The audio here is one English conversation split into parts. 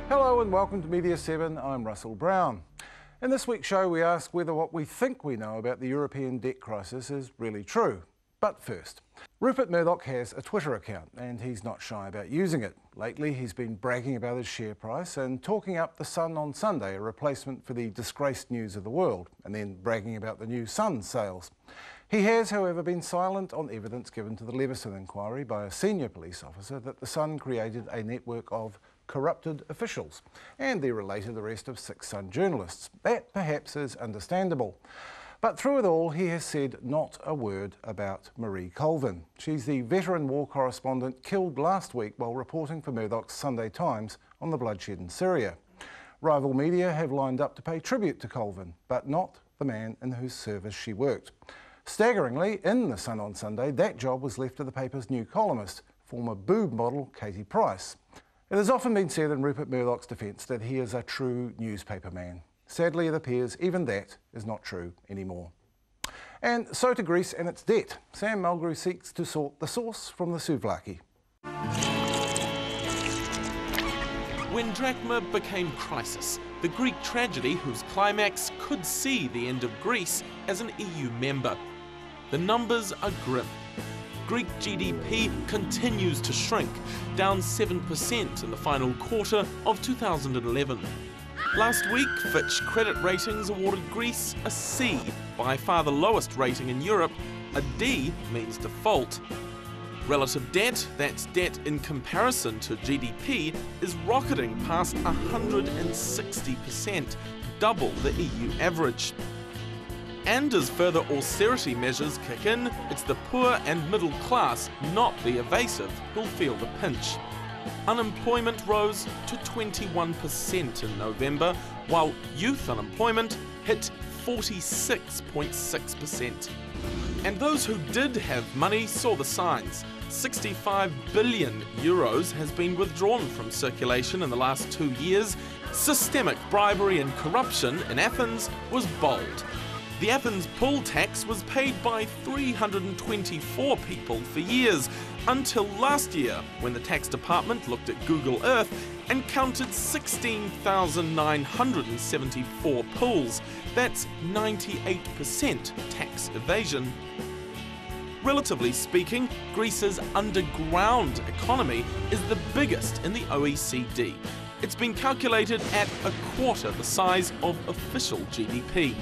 Hello and welcome to Media7, I'm Russell Brown. In this week's show we ask whether what we think we know about the European debt crisis is really true. But first, Rupert Murdoch has a Twitter account and he's not shy about using it. Lately he's been bragging about his share price and talking up the Sun on Sunday, a replacement for the disgraced News of the World, and then bragging about the new Sun sales. He has, however, been silent on evidence given to the Leveson inquiry by a senior police officer that the Sun created a network of corrupted officials and the related arrest of 6 Sun journalists. That perhaps is understandable. But through it all, he has said not a word about Marie Colvin. She's the veteran war correspondent killed last week while reporting for Murdoch's Sunday Times on the bloodshed in Syria. Rival media have lined up to pay tribute to Colvin, but not the man in whose service she worked. Staggeringly, in the Sun on Sunday, that job was left to the paper's new columnist, former boob model Katie Price. It has often been said in Rupert Murdoch's defence that he is a true newspaper man. Sadly, it appears even that is not true anymore. And so to Greece and its debt. Sam Mulgrew seeks to sort the source from the souvlaki. When drachma became crisis, the Greek tragedy whose climax could see the end of Greece as an EU member. The numbers are grim. Greek GDP continues to shrink, down 7% in the final quarter of 2011. Last week, Fitch Credit Ratings awarded Greece a C, by far the lowest rating in Europe. A D means default. Relative debt, that's debt in comparison to GDP, is rocketing past 160%, double the EU average. And as further austerity measures kick in, it's the poor and middle class, not the evasive, who'll feel the pinch. Unemployment rose to 21% in November, while youth unemployment hit 46.6%. And those who did have money saw the signs. 65 billion euros has been withdrawn from circulation in the last 2 years. Systemic bribery and corruption in Athens was bold. The Athens poll tax was paid by 324 people for years, until last year, when the tax department looked at Google Earth and counted 16,974 pools. That's 98% tax evasion. Relatively speaking, Greece's underground economy is the biggest in the OECD. It's been calculated at a quarter the size of official GDP.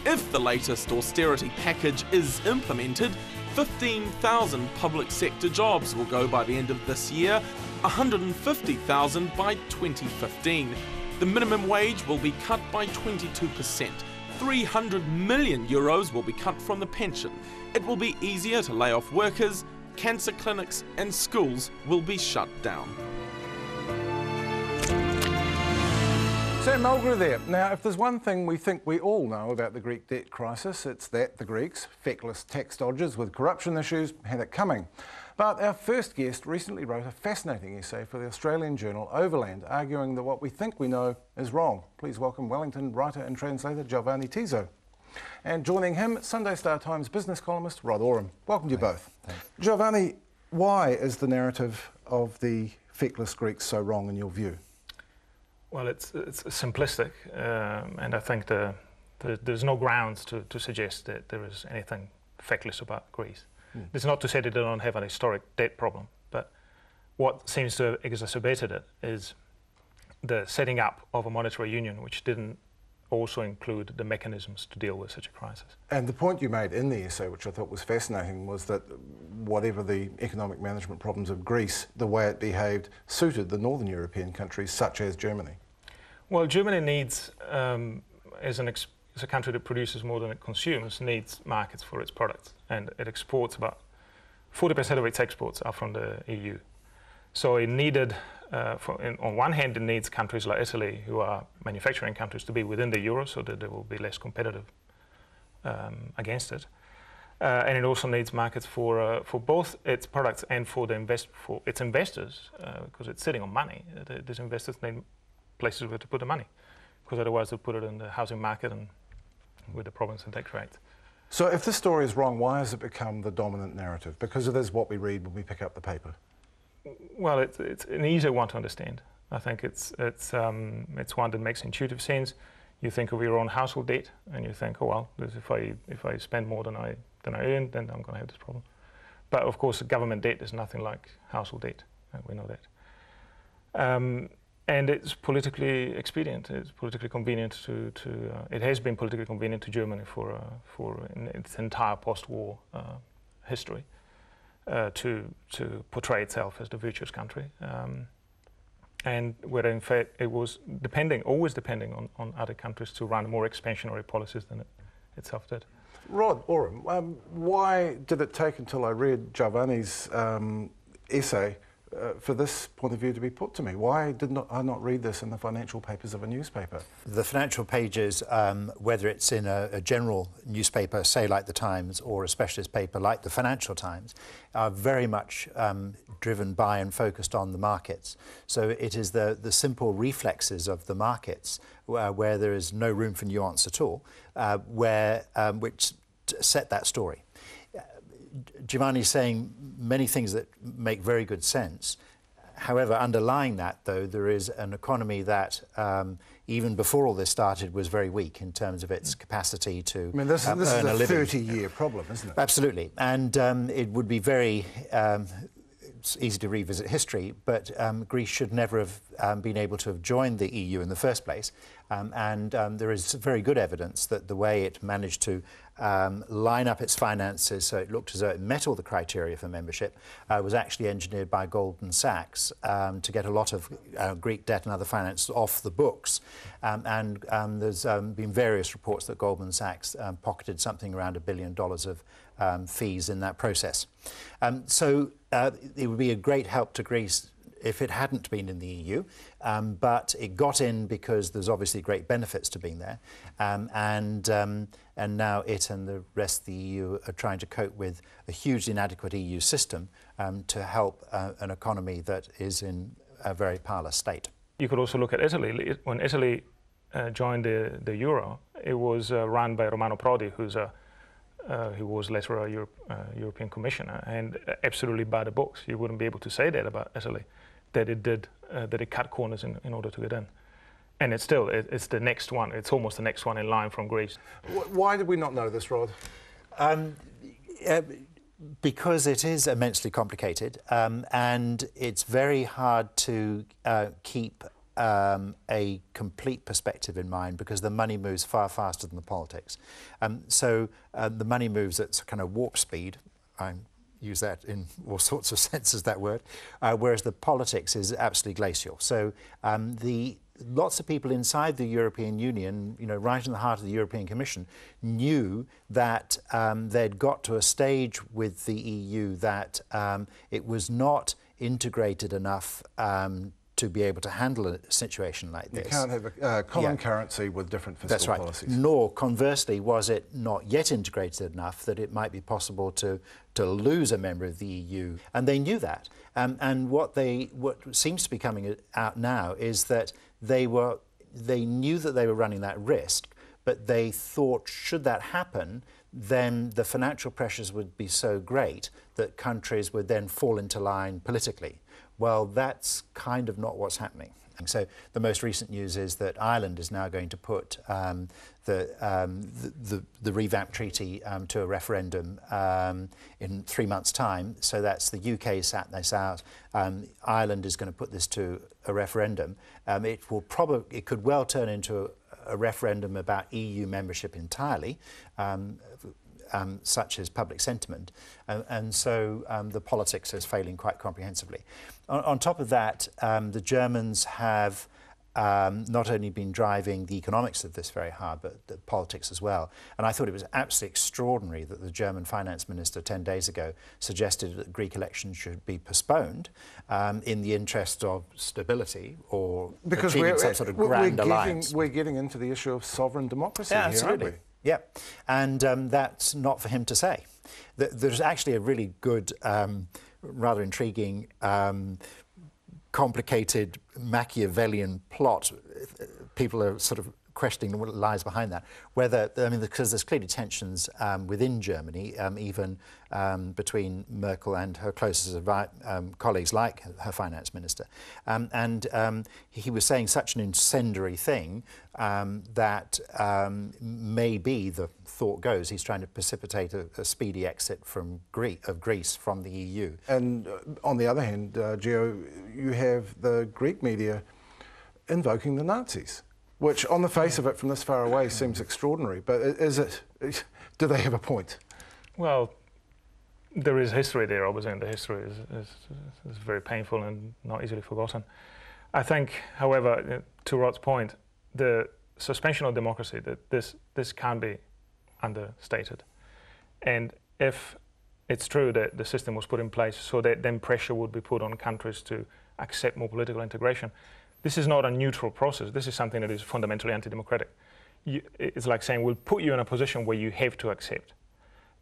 If the latest austerity package is implemented, 15,000 public sector jobs will go by the end of this year, 150,000 by 2015. The minimum wage will be cut by 22%. 300 million euros will be cut from the pension. It will be easier to lay off workers, cancer clinics and schools will be shut down. Sam Mulgrew there. Now, if there's one thing we think we all know about the Greek debt crisis, it's that the Greeks, feckless tax dodgers with corruption issues, had it coming. But our first guest recently wrote a fascinating essay for the Australian journal Overland, arguing that what we think we know is wrong. Please welcome Wellington writer and translator Giovanni Tiso. And joining him, Sunday Star Times business columnist Rod Oram. Welcome to you both. Thanks. Giovanni, why is the narrative of the feckless Greeks so wrong in your view? Well, it's simplistic, and I think there's no grounds to suggest that there is anything feckless about Greece. It's not to say that they don't have an historic debt problem, but what seems to have exacerbated it is the setting up of a monetary union, which didn't also include the mechanisms to deal with such a crisis. And the point you made in the essay, which I thought was fascinating, was that whatever the economic management problems of Greece, the way it behaved suited the northern European countries such as Germany. Well, Germany needs, as a country that produces more than it consumes, needs markets for its products, and it exports about 40% of its exports are from the EU. So it needed, on one hand, it needs countries like Italy, who are manufacturing countries, to be within the euro so that they will be less competitive against it. And it also needs markets for both its products and for its investors, because it's sitting on money. These investors need places where to put the money, because otherwise they'll put it in the housing market and with the problems in tax rates. So if this story is wrong, why has it become the dominant narrative? Because it is what we read when we pick up the paper. Well, it's an easier one to understand. I think it's one that makes intuitive sense. You think of your own household debt, and you think, oh well, if I spend more than I earn, then I'm going to have this problem. But of course, government debt is nothing like household debt, and we know that. And it's politically expedient. It's politically convenient it has been politically convenient to Germany for its entire post-war history to portray itself as the virtuous country. And where in fact it was always depending on other countries to run more expansionary policies than it itself did. Rod, Oram, why did it take until I read Giovanni's essay for this point of view to be put to me? Why did I not read this in the financial papers of a newspaper? The financial pages, whether it's in a general newspaper, say like the Times, or a specialist paper like the Financial Times, are very much driven by and focused on the markets. So it is the simple reflexes of the markets where there is no room for nuance at all, which set that story. Giovanni is saying many things that make very good sense. However, underlying that, though, there is an economy that, even before all this started, was very weak in terms of its capacity to earn a living. This is a 30-year problem, isn't it? Absolutely. And it would be very easy to revisit history, but Greece should never have been able to have joined the EU in the first place. And there is very good evidence that the way it managed to line up its finances so it looked as though it met all the criteria for membership was actually engineered by Goldman Sachs to get a lot of Greek debt and other finance off the books. And there's been various reports that Goldman Sachs pocketed something around $1 billion of fees in that process. So it would be a great help to Greece if it hadn't been in the EU, but it got in because there's obviously great benefits to being there, and now it and the rest of the EU are trying to cope with a hugely inadequate EU system to help an economy that is in a very powerless state. You could also look at Italy. When Italy joined the euro, it was run by Romano Prodi, who was later a European Commissioner, and absolutely by the books. You wouldn't be able to say that about Italy, that it cut corners in order to get in. And it's the next one. It's almost the next one in line from Greece. Why did we not know this, Rod? Because it is immensely complicated, and it's very hard to keep a complete perspective in mind because the money moves far faster than the politics. So the money moves at kind of warp speed. I use that in all sorts of senses, that word, whereas the politics is absolutely glacial. So lots of people inside the European Union, right in the heart of the European Commission, knew that they'd got to a stage with the EU that it was not integrated enough to be able to handle a situation like this. You can't have a common currency with different fiscal policies. Nor, conversely, was it not yet integrated enough that it might be possible to lose a member of the EU. And they knew that. And what seems to be coming out now is that they knew that they were running that risk, but they thought, should that happen, then the financial pressures would be so great that countries would then fall into line politically. Well, that's kind of not what's happening. So the most recent news is that Ireland is now going to put the revamped treaty to a referendum in 3 months' time. So that's the UK sat this out. Ireland is going to put this to a referendum. It could well turn into a referendum about EU membership entirely. Such as public sentiment, and so the politics is failing quite comprehensively. On top of that, the Germans have not only been driving the economics of this very hard, but the politics as well. And I thought it was absolutely extraordinary that the German finance minister 10 days ago suggested that Greek elections should be postponed in the interest of stability or because achieving some sort of grand alliance. We're getting into the issue of sovereign democracy here, absolutely. Aren't we? Yeah, and that's not for him to say. There's actually a really good, rather intriguing, complicated Machiavellian plot. People are sort of questioning what lies behind that. Whether, I mean, because there's clearly tensions within Germany, even between Merkel and her closest colleagues, like her finance minister. He was saying such an incendiary thing that maybe, the thought goes, he's trying to precipitate a speedy exit from Greece from the EU. And on the other hand, Geo, you have the Greek media invoking the Nazis, which on the face of it from this far away seems extraordinary, but do they have a point? Well, there is history there, obviously, and the history is very painful and not easily forgotten. I think, however, to Rod's point, the suspension of democracy, that this can't be understated. And if it's true that the system was put in place so that then pressure would be put on countries to accept more political integration, this is not a neutral process. This is something that is fundamentally anti-democratic. It's like saying, we'll put you in a position where you have to accept.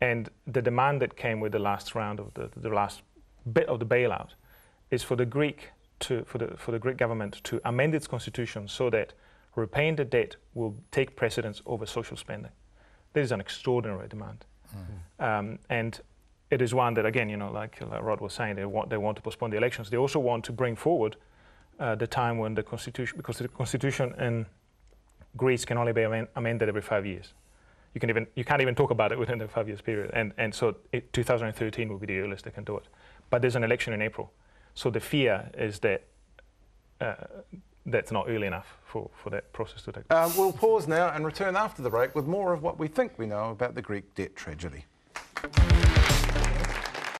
And the demand that came with the last round of the last bit of the bailout is for the Greek government to amend its constitution so that repaying the debt will take precedence over social spending. This is an extraordinary demand, and it is one that, again, like Rod was saying, they want to postpone the elections. They also want to bring forward the time when the constitution, because the constitution in Greece can only be amended every 5 years. You can't even talk about it within the 5 years period, and so 2013 will be the earliest they can do it. But there's an election in April, so the fear is that that's not early enough for that process to take place. We'll pause now and return after the break with more of what we think we know about the Greek debt tragedy.